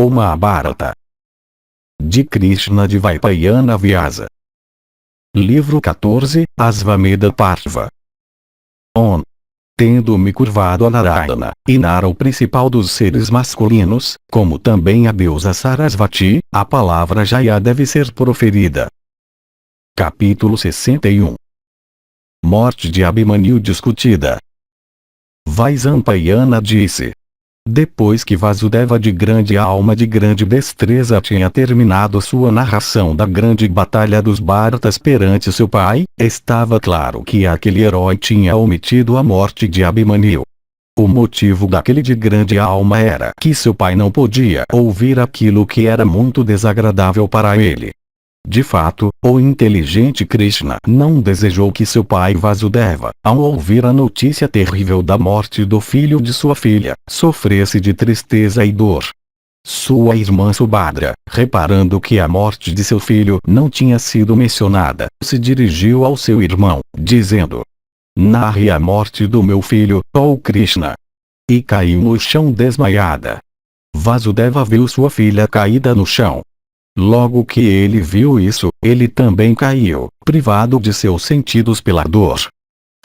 o Mahabharata. De Krishna de Vaipayana Vyasa. Livro 14, Asvamedha Parva. Tendo-me curvado a Narayana, Inara o principal dos seres masculinos, como também a deusa Sarasvati, a palavra Jaya deve ser proferida. Capítulo 61. Morte de Abhimanyu discutida. Vaisampayana disse: depois que Vasudeva, de grande alma, de grande destreza, tinha terminado sua narração da grande batalha dos Bharatas perante seu pai, estava claro que aquele herói tinha omitido a morte de Abhimanyu. O motivo daquele de grande alma era que seu pai não podia ouvir aquilo que era muito desagradável para ele. De fato, o inteligente Krishna não desejou que seu pai Vasudeva, ao ouvir a notícia terrível da morte do filho de sua filha, sofresse de tristeza e dor. Sua irmã Subhadra, reparando que a morte de seu filho não tinha sido mencionada, se dirigiu ao seu irmão, dizendo: narre a morte do meu filho, ó Krishna. E caiu no chão desmaiada. Vasudeva viu sua filha caída no chão. Logo que ele viu isso, ele também caiu, privado de seus sentidos pela dor.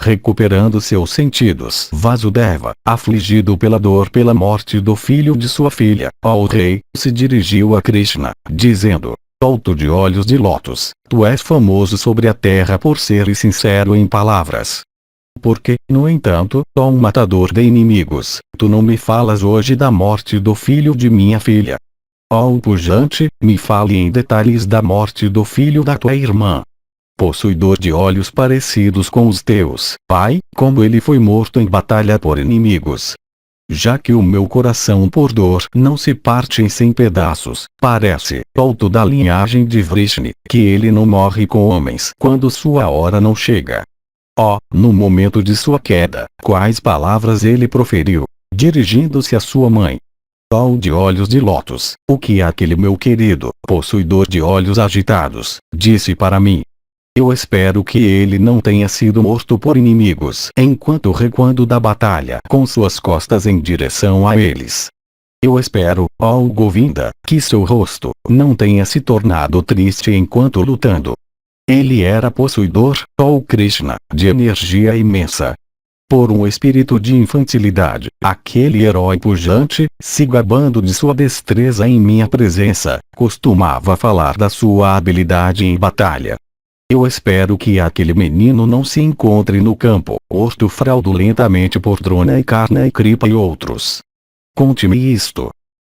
Recuperando seus sentidos, Vasudeva, afligido pela dor pela morte do filho de sua filha, ó rei, se dirigiu a Krishna, dizendo: Alto de olhos de lótus, tu és famoso sobre a terra por ser sincero em palavras. Porque, no entanto, ó um matador de inimigos, tu não me falas hoje da morte do filho de minha filha? Ó pujante, me fale em detalhes da morte do filho da tua irmã. Possuidor de olhos parecidos com os teus, pai, como ele foi morto em batalha por inimigos. Já que o meu coração por dor não se parte em 100 pedaços, parece, alto da linhagem de Vrishni, que ele não morre com homens quando sua hora não chega. No momento de sua queda, quais palavras ele proferiu, dirigindo-se à sua mãe? De olhos de lótus, o que aquele meu querido, possuidor de olhos agitados, disse para mim? Eu espero que ele não tenha sido morto por inimigos enquanto recuando da batalha com suas costas em direção a eles. Eu espero, ó Govinda, que seu rosto não tenha se tornado triste enquanto lutando. Ele era possuidor, ó Krishna, de energia imensa. Por um espírito de infantilidade, aquele herói pujante, se gabando de sua destreza em minha presença, costumava falar da sua habilidade em batalha. Eu espero que aquele menino não se encontre no campo, morto fraudulentamente por Drona e Karna e Kripa e outros. Conte-me isto.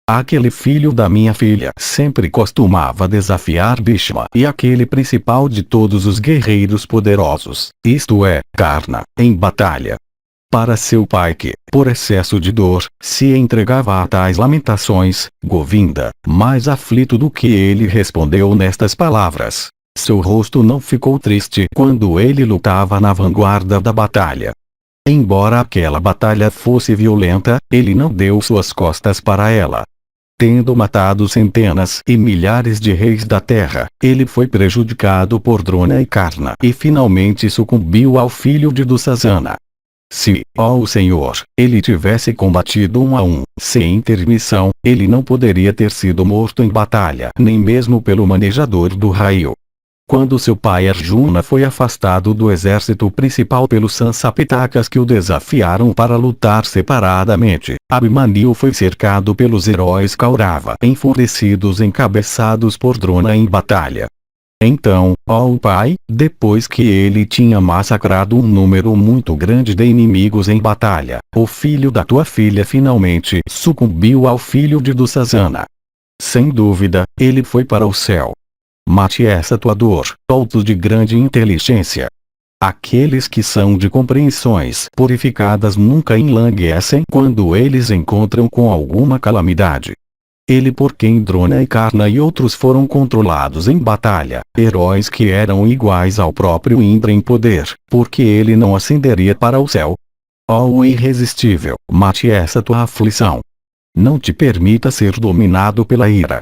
Aquele filho da minha filha sempre costumava desafiar Bhishma e aquele principal de todos os guerreiros poderosos, isto é, Karna, em batalha. Para seu pai que, por excesso de dor, se entregava a tais lamentações, Govinda, mais aflito do que ele, respondeu nestas palavras. Seu rosto não ficou triste quando ele lutava na vanguarda da batalha. Embora aquela batalha fosse violenta, ele não deu suas costas para ela. Tendo matado centenas e milhares de reis da terra, ele foi prejudicado por Drona e Karna e finalmente sucumbiu ao filho de Dussasana. Se, ó Senhor, ele tivesse combatido 1 a 1, sem intermissão, ele não poderia ter sido morto em batalha, nem mesmo pelo manejador do raio. Quando seu pai Arjuna foi afastado do exército principal pelos Sansapitakas que o desafiaram para lutar separadamente, Abhimanyu foi cercado pelos heróis Kaurava enfurecidos encabeçados por Drona em batalha. Então, ó pai, depois que ele tinha massacrado um número muito grande de inimigos em batalha, o filho da tua filha finalmente sucumbiu ao filho de Dussasana. Sem dúvida, ele foi para o céu. Mate essa tua dor, alto de grande inteligência. Aqueles que são de compreensões purificadas nunca enlanguecem quando eles encontram com alguma calamidade. Ele por quem Drona e Karna e outros foram controlados em batalha, heróis que eram iguais ao próprio Indra em poder, porque ele não ascenderia para o céu. Ó irresistível, mate essa tua aflição. Não te permita ser dominado pela ira.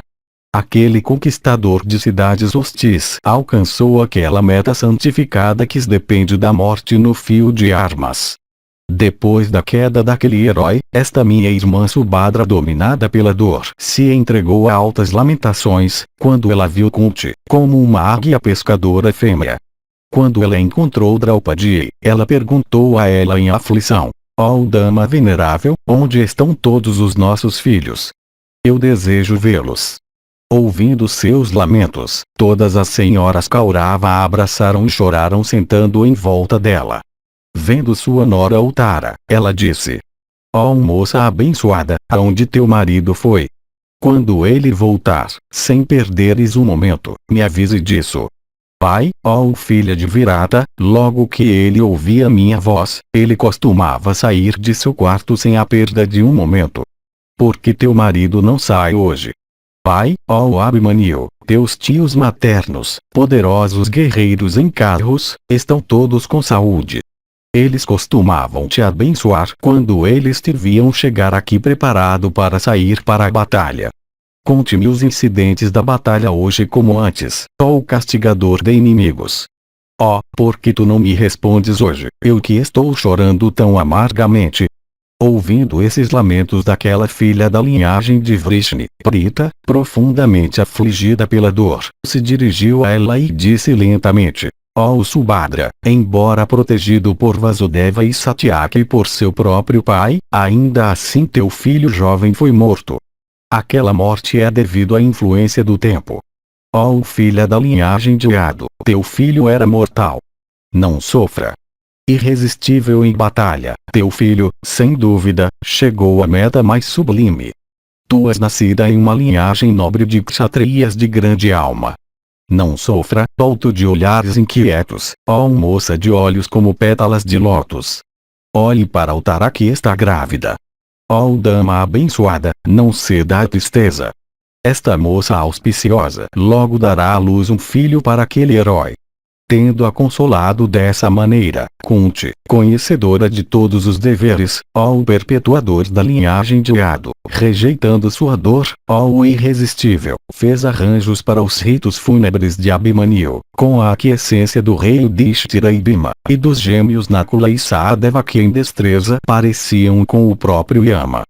Aquele conquistador de cidades hostis alcançou aquela meta santificada que depende da morte no fio de armas. Depois da queda daquele herói, esta minha irmã Subhadra, dominada pela dor, se entregou a altas lamentações, quando ela viu Kunti, como uma águia pescadora fêmea. Quando ela encontrou Draupadi, ela perguntou a ela em aflição: ó dama venerável, onde estão todos os nossos filhos? Eu desejo vê-los. Ouvindo seus lamentos, todas as senhoras Kaurava a abraçaram e choraram sentando em volta dela. Vendo sua nora Uttara, ela disse: ó moça abençoada, aonde teu marido foi? Quando ele voltar, sem perderes um momento, me avise disso. Pai, ó filha de Virata, logo que ele ouvia minha voz, ele costumava sair de seu quarto sem a perda de um momento. Por que teu marido não sai hoje? Pai, ó Abhimanyu, teus tios maternos, poderosos guerreiros em carros, estão todos com saúde. Eles costumavam te abençoar quando eles te viam chegar aqui preparado para sair para a batalha. Conte-me os incidentes da batalha hoje como antes, ó o castigador de inimigos. Ó, por que tu não me respondes hoje, eu que estou chorando tão amargamente? Ouvindo esses lamentos daquela filha da linhagem de Vrishni, Prita, profundamente afligida pela dor, se dirigiu a ela e disse lentamente: ó Subhadra, embora protegido por Vasudeva e Satyaki e por seu próprio pai, ainda assim teu filho jovem foi morto. Aquela morte é devido à influência do tempo. Ó filha da linhagem de Yadu, teu filho era mortal. Não sofra. Irresistível em batalha, teu filho, sem dúvida, chegou à meta mais sublime. Tu és nascida em uma linhagem nobre de kshatriyas de grande alma. Não sofra, volto de olhares inquietos, ó moça de olhos como pétalas de lótus. Olhe para Uttara que está grávida. Ó dama abençoada, não ceda à tristeza. Esta moça auspiciosa logo dará à luz um filho para aquele herói. Tendo-a consolado dessa maneira, Kunti, conhecedora de todos os deveres, ó o perpetuador da linhagem de Yadu, rejeitando sua dor, ó o irresistível, fez arranjos para os ritos fúnebres de Abhimanyu, com a aquiescência do rei Yudhishthira e Bhima, e dos gêmeos Nakula e Sahadeva que em destreza pareciam com o próprio Yama.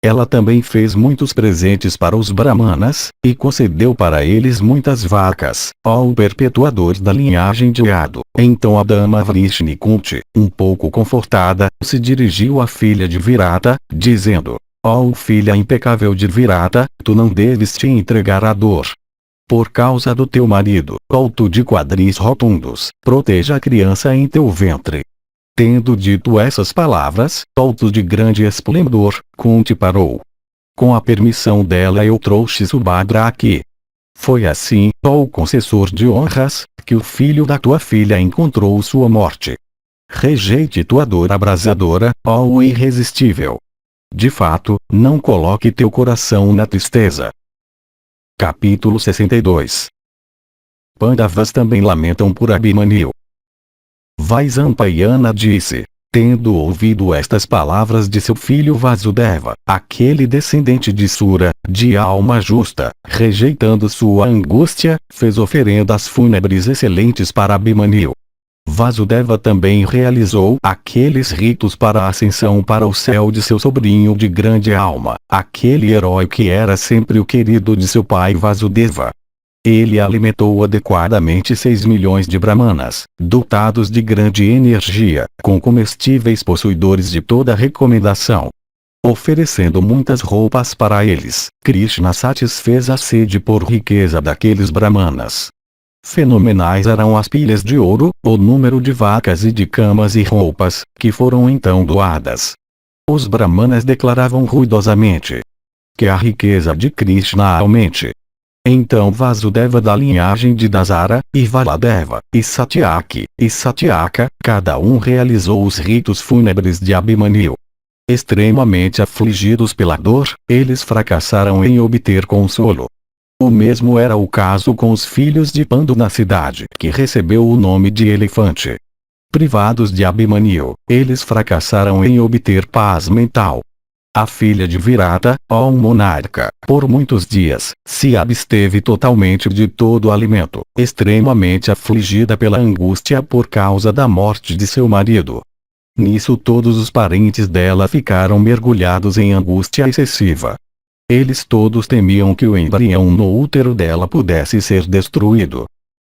Ela também fez muitos presentes para os brahmanas, e concedeu para eles muitas vacas, ó o perpetuador da linhagem de Yadu. Então a dama Vrishni Kunti, um pouco confortada, se dirigiu à filha de Virata, dizendo: ó filha impecável de Virata, tu não deves te entregar à dor. Por causa do teu marido, alto de quadris rotundos, proteja a criança em teu ventre. Tendo dito essas palavras, alto de grande esplendor, Kunti parou. Com a permissão dela eu trouxe Subhadra aqui. Foi assim, ó concessor de honras, que o filho da tua filha encontrou sua morte. Rejeite tua dor abrasadora, ó o irresistível. De fato, não coloque teu coração na tristeza. Capítulo 62. Pandavas também lamentam por Abhimanyu. Vaisampayana disse, tendo ouvido estas palavras de seu filho Vasudeva, aquele descendente de Sura, de alma justa, rejeitando sua angústia, fez oferendas fúnebres excelentes para Abhimanyu. Vasudeva também realizou aqueles ritos para a ascensão para o céu de seu sobrinho de grande alma, aquele herói que era sempre o querido de seu pai Vasudeva. Ele alimentou adequadamente 6 milhões de brahmanas, dotados de grande energia, com comestíveis possuidores de toda recomendação. Oferecendo muitas roupas para eles, Krishna satisfez a sede por riqueza daqueles brahmanas. Fenomenais eram as pilhas de ouro, o número de vacas e de camas e roupas, que foram então doadas. Os brahmanas declaravam ruidosamente que a riqueza de Krishna aumente. Então Vasudeva da linhagem de Dasara, e Valadeva, e Satyaki, e Satyaka, cada um realizou os ritos fúnebres de Abhimanyu. Extremamente afligidos pela dor, eles fracassaram em obter consolo. O mesmo era o caso com os filhos de Pandu na cidade, que recebeu o nome de Elefante. Privados de Abhimanyu, eles fracassaram em obter paz mental. A filha de Virata, ó monarca, por muitos dias, se absteve totalmente de todo o alimento, extremamente afligida pela angústia por causa da morte de seu marido. Nisso todos os parentes dela ficaram mergulhados em angústia excessiva. Eles todos temiam que o embrião no útero dela pudesse ser destruído.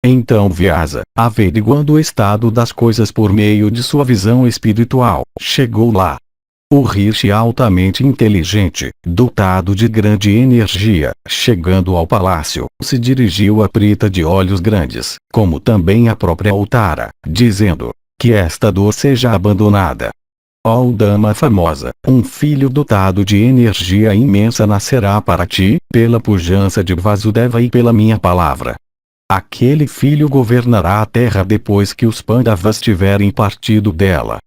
Então Vyasa, averiguando o estado das coisas por meio de sua visão espiritual, chegou lá. O Rishi, altamente inteligente, dotado de grande energia, chegando ao palácio, se dirigiu a Prita de olhos grandes, como também a própria Uttara, dizendo: que esta dor seja abandonada. Ó dama famosa, um filho dotado de energia imensa nascerá para ti, pela pujança de Vasudeva e pela minha palavra. Aquele filho governará a terra depois que os Pandavas tiverem partido dela.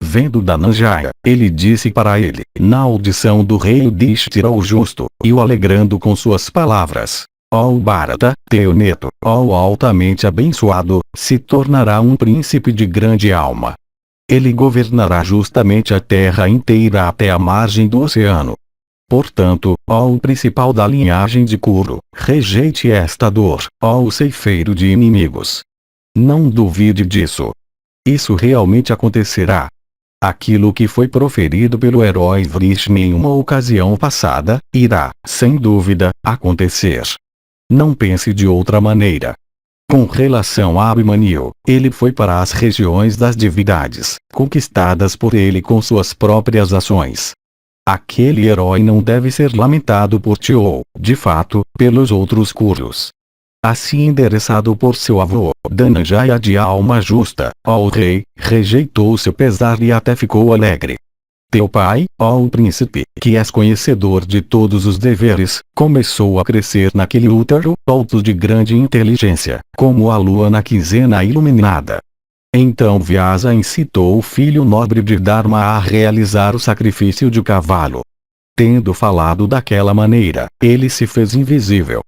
Vendo Dhananjaya, ele disse para ele, na audição do rei Yudhishthira o justo, e o alegrando com suas palavras: ó Bharata, teu neto, ó altamente abençoado, se tornará um príncipe de grande alma. Ele governará justamente a terra inteira até a margem do oceano. Portanto, ó o principal da linhagem de Kuru, rejeite esta dor, ó o ceifeiro de inimigos. Não duvide disso. Isso realmente acontecerá. Aquilo que foi proferido pelo herói Vrishni em uma ocasião passada, irá, sem dúvida, acontecer. Não pense de outra maneira. Com relação a Abhimanyu, ele foi para as regiões das divindades, conquistadas por ele com suas próprias ações. Aquele herói não deve ser lamentado por ti ou, de fato, pelos outros Kurus. Assim endereçado por seu avô, Dhananjaya de alma justa, ó rei, rejeitou seu pesar e até ficou alegre. Teu pai, ó príncipe, que és conhecedor de todos os deveres, começou a crescer naquele útero, alto de grande inteligência, como a lua na quinzena iluminada. Então Vyasa incitou o filho nobre de Dharma a realizar o sacrifício de cavalo. Tendo falado daquela maneira, ele se fez invisível.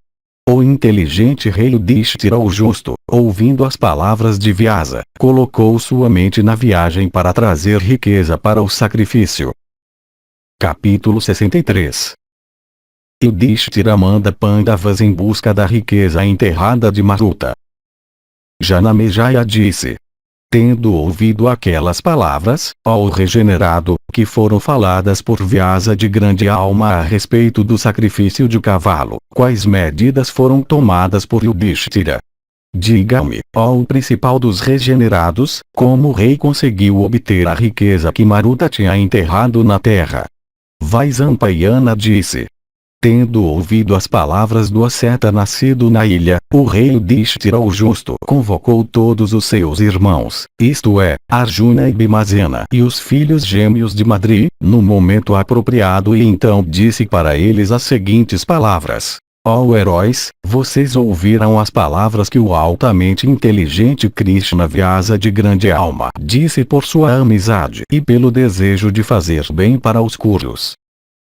O inteligente rei Yudhishthira o justo, ouvindo as palavras de Vyasa, colocou sua mente na viagem para trazer riqueza para o sacrifício. Capítulo 63. Yudhishthira manda Pandavas em busca da riqueza enterrada de Maruta. Janamejaya disse: tendo ouvido aquelas palavras, ó regenerado, que foram faladas por Vyasa de grande alma a respeito do sacrifício de cavalo, quais medidas foram tomadas por Yudhishthira? Diga-me, ó principal dos regenerados, como o rei conseguiu obter a riqueza que Maruta tinha enterrado na terra? Vaisampayana disse: tendo ouvido as palavras do asceta nascido na ilha, o rei Yudhishthira o justo convocou todos os seus irmãos, isto é, Arjuna e Bhimazena e os filhos gêmeos de Madri, no momento apropriado, e então disse para eles as seguintes palavras: ó heróis, vocês ouviram as palavras que o altamente inteligente Krishna Vyasa de grande alma disse por sua amizade e pelo desejo de fazer bem para os Kurus.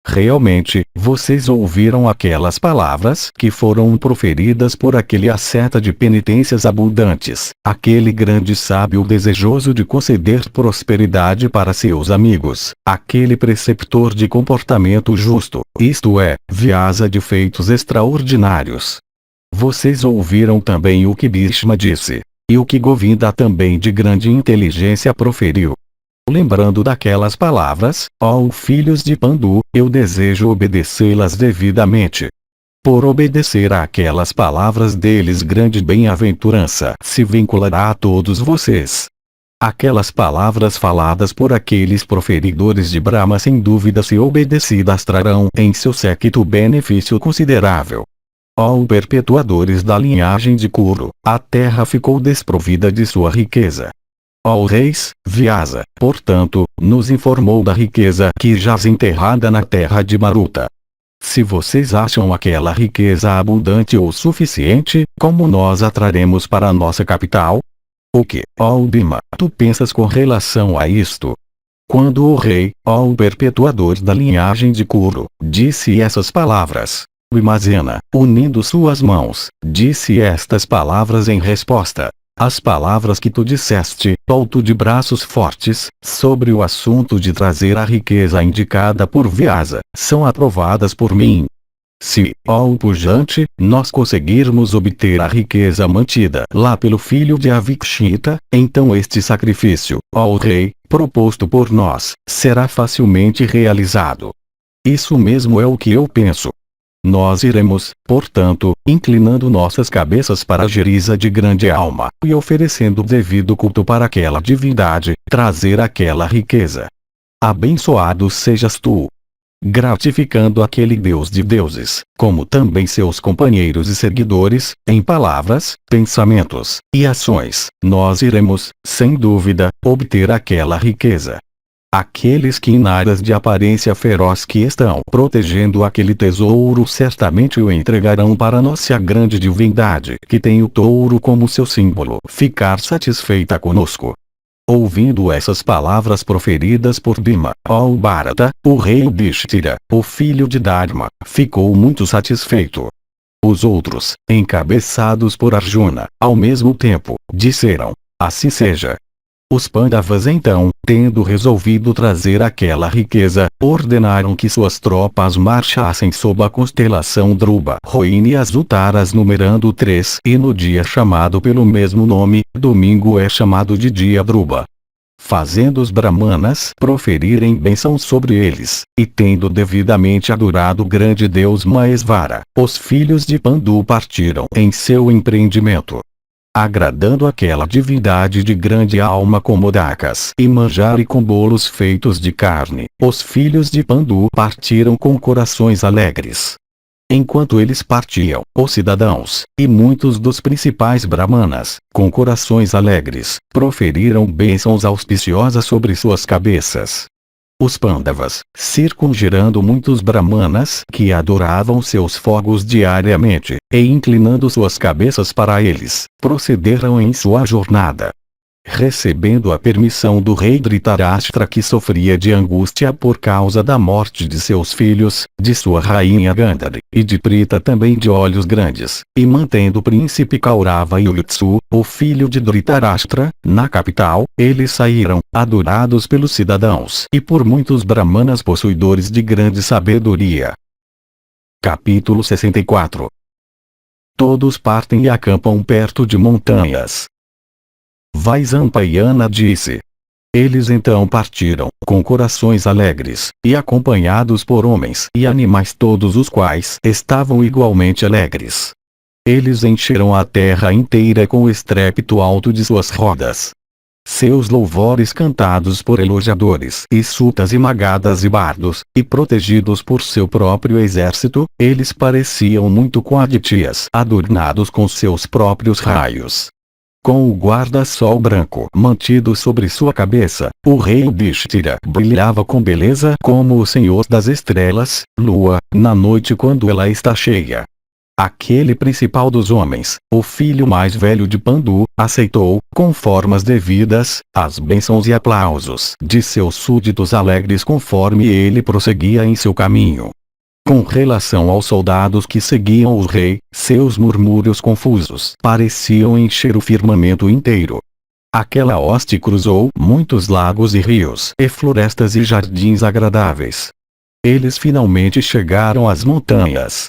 Realmente, vocês ouviram aquelas palavras que foram proferidas por aquele asceta de penitências abundantes, aquele grande sábio desejoso de conceder prosperidade para seus amigos, aquele preceptor de comportamento justo, isto é, Vyasa de feitos extraordinários. Vocês ouviram também o que Bhishma disse, e o que Govinda também de grande inteligência proferiu. Lembrando daquelas palavras, ó filhos de Pandu, eu desejo obedecê-las devidamente. Por obedecer àquelas palavras deles, grande bem-aventurança se vinculará a todos vocês. Aquelas palavras faladas por aqueles proferidores de Brahma sem dúvida se obedecidas trarão em seu séquito benefício considerável. Ó perpetuadores da linhagem de Kuru, a terra ficou desprovida de sua riqueza. Ó reis, Vyasa, portanto, nos informou da riqueza que jaz enterrada na terra de Maruta. Se vocês acham aquela riqueza abundante ou suficiente, como nós a traremos para a nossa capital? O que, ó Bhima, tu pensas com relação a isto? Quando o rei, ó perpetuador da linhagem de Kuru, disse essas palavras, Bhimazena, unindo suas mãos, disse estas palavras em resposta: as palavras que tu disseste, alto de braços fortes, sobre o assunto de trazer a riqueza indicada por Vyasa, são aprovadas por mim. Se, ó pujante, nós conseguirmos obter a riqueza mantida lá pelo filho de Avikshita, então este sacrifício, ó rei, proposto por nós, será facilmente realizado. Isso mesmo é o que eu penso. Nós iremos, portanto, inclinando nossas cabeças para a Geriza de grande alma, e oferecendo devido culto para aquela divindade, trazer aquela riqueza. Abençoado sejas tu, gratificando aquele Deus de deuses, como também seus companheiros e seguidores, em palavras, pensamentos e ações, nós iremos, sem dúvida, obter aquela riqueza. Aqueles quinaras de aparência feroz que estão protegendo aquele tesouro certamente o entregarão para nossa grande divindade, que tem o touro como seu símbolo, ficar satisfeita conosco. Ouvindo essas palavras proferidas por Bhima, ó Bharata, o rei Yudhishthira, o filho de Dharma, ficou muito satisfeito. Os outros, encabeçados por Arjuna, ao mesmo tempo, disseram: assim seja. Os Pandavas então, tendo resolvido trazer aquela riqueza, ordenaram que suas tropas marchassem sob a constelação Dhruva, Rohini e as Uttaras numerando 3, e no dia chamado pelo mesmo nome, domingo é chamado de dia Dhruva. Fazendo os Brahmanas proferirem bênçãos sobre eles, e tendo devidamente adorado o grande Deus Mahesvara, os filhos de Pandu partiram em seu empreendimento, agradando aquela divindade de grande alma com modakas e manjar e com bolos feitos de carne. Os filhos de Pandu partiram com corações alegres. Enquanto eles partiam, os cidadãos, e muitos dos principais brahmanas, com corações alegres, proferiram bênçãos auspiciosas sobre suas cabeças. Os Pandavas, circungerando muitos brahmanas que adoravam seus fogos diariamente, e inclinando suas cabeças para eles, procederam em sua jornada. Recebendo a permissão do rei Dhritarashtra, que sofria de angústia por causa da morte de seus filhos, de sua rainha Gandhari, e de Prita também de olhos grandes, e mantendo o príncipe Kaurava e Yutsu, o filho de Dhritarashtra, na capital, eles saíram, adorados pelos cidadãos e por muitos brahmanas possuidores de grande sabedoria. Capítulo 64. Todos partem e acampam perto de montanhas. Vaisampayana disse. Eles então partiram, com corações alegres, e acompanhados por homens e animais todos os quais estavam igualmente alegres. Eles encheram a terra inteira com o estrépito alto de suas rodas. Seus louvores cantados por elogiadores e sutas e magadas e bardos, e protegidos por seu próprio exército, eles pareciam muito com aditias adornados com seus próprios raios. Com o guarda-sol branco mantido sobre sua cabeça, o rei Yudhishthira brilhava com beleza como o senhor das estrelas, lua, na noite quando ela está cheia. Aquele principal dos homens, o filho mais velho de Pandu, aceitou, com formas devidas, as bênçãos e aplausos de seus súditos alegres conforme ele prosseguia em seu caminho. Com relação aos soldados que seguiam o rei, seus murmúrios confusos pareciam encher o firmamento inteiro. Aquela hoste cruzou muitos lagos e rios e florestas e jardins agradáveis. Eles finalmente chegaram às montanhas.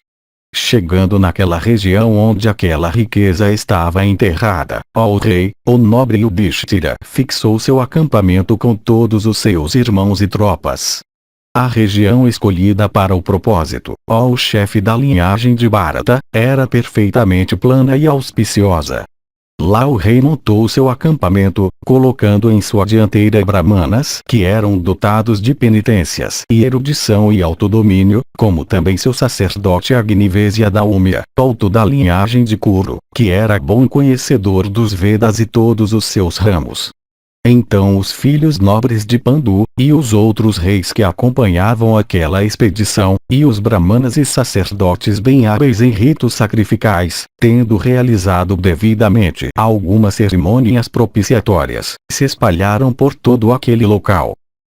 Chegando naquela região onde aquela riqueza estava enterrada, ó rei, o nobre Yudhishthira fixou seu acampamento com todos os seus irmãos e tropas. A região escolhida para o propósito, ó o chefe da linhagem de Bharata, era perfeitamente plana e auspiciosa. Lá o rei montou seu acampamento, colocando em sua dianteira brahmanas que eram dotados de penitências e erudição e autodomínio, como também seu sacerdote Agnivesia da Úmia, alto da linhagem de Kuru, que era bom conhecedor dos Vedas e todos os seus ramos. Então os filhos nobres de Pandu, e os outros reis que acompanhavam aquela expedição, e os brahmanas e sacerdotes bem hábeis em ritos sacrificais, tendo realizado devidamente algumas cerimônias propiciatórias, se espalharam por todo aquele local.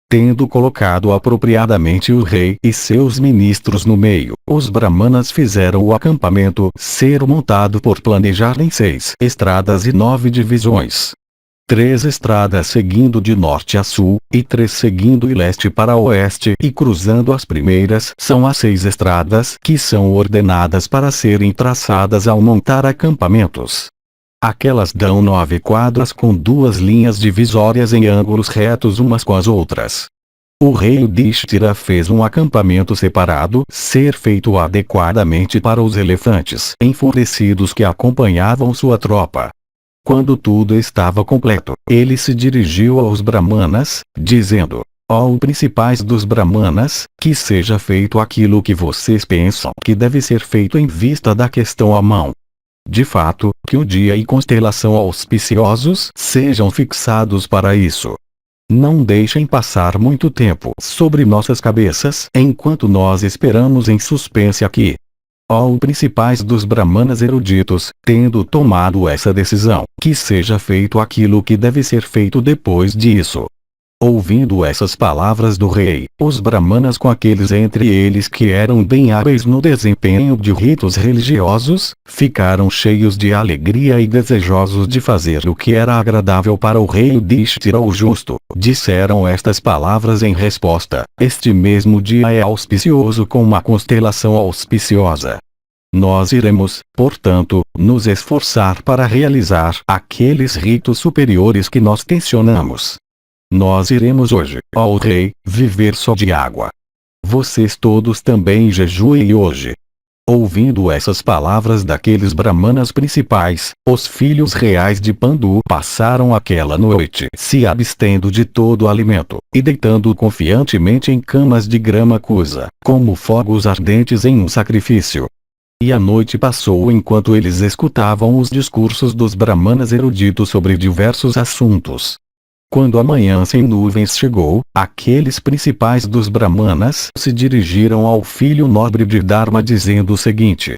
Tendo colocado apropriadamente o rei e seus ministros no meio, os brahmanas fizeram o acampamento ser montado por planejar em 6 estradas e 9 divisões. 3 estradas seguindo de norte a sul, e 3 seguindo de leste para oeste e cruzando as primeiras são as 6 estradas que são ordenadas para serem traçadas ao montar acampamentos. Aquelas dão 9 quadras com 2 linhas divisórias em ângulos retos umas com as outras. O rei Yudhishthira fez um acampamento separado, ser feito adequadamente para os elefantes enfurecidos que acompanhavam sua tropa. Quando tudo estava completo, ele se dirigiu aos brahmanas, dizendo: ó principais dos brahmanas, que seja feito aquilo que vocês pensam que deve ser feito em vista da questão à mão. De fato, que o dia e constelação auspiciosos sejam fixados para isso. Não deixem passar muito tempo sobre nossas cabeças enquanto nós esperamos em suspense aqui. Ó principais dos brahmanas eruditos, tendo tomado essa decisão, que seja feito aquilo que deve ser feito depois disso. Ouvindo essas palavras do rei, os brahmanas com aqueles entre eles que eram bem hábeis no desempenho de ritos religiosos, ficaram cheios de alegria e desejosos de fazer o que era agradável para o rei Yudhishthira o justo. Disseram estas palavras em resposta: este mesmo dia é auspicioso com uma constelação auspiciosa. Nós iremos, portanto, nos esforçar para realizar aqueles ritos superiores que nós tensionamos. Nós iremos hoje, ó rei, viver só de água. Vocês todos também jejuem hoje. Ouvindo essas palavras daqueles brahmanas principais, os filhos reais de Pandu passaram aquela noite se abstendo de todo alimento, e deitando confiantemente em camas de grama cusa, como fogos ardentes em um sacrifício. E a noite passou enquanto eles escutavam os discursos dos brahmanas eruditos sobre diversos assuntos. Quando a manhã sem nuvens chegou, aqueles principais dos brahmanas se dirigiram ao filho nobre de Dharma dizendo o seguinte: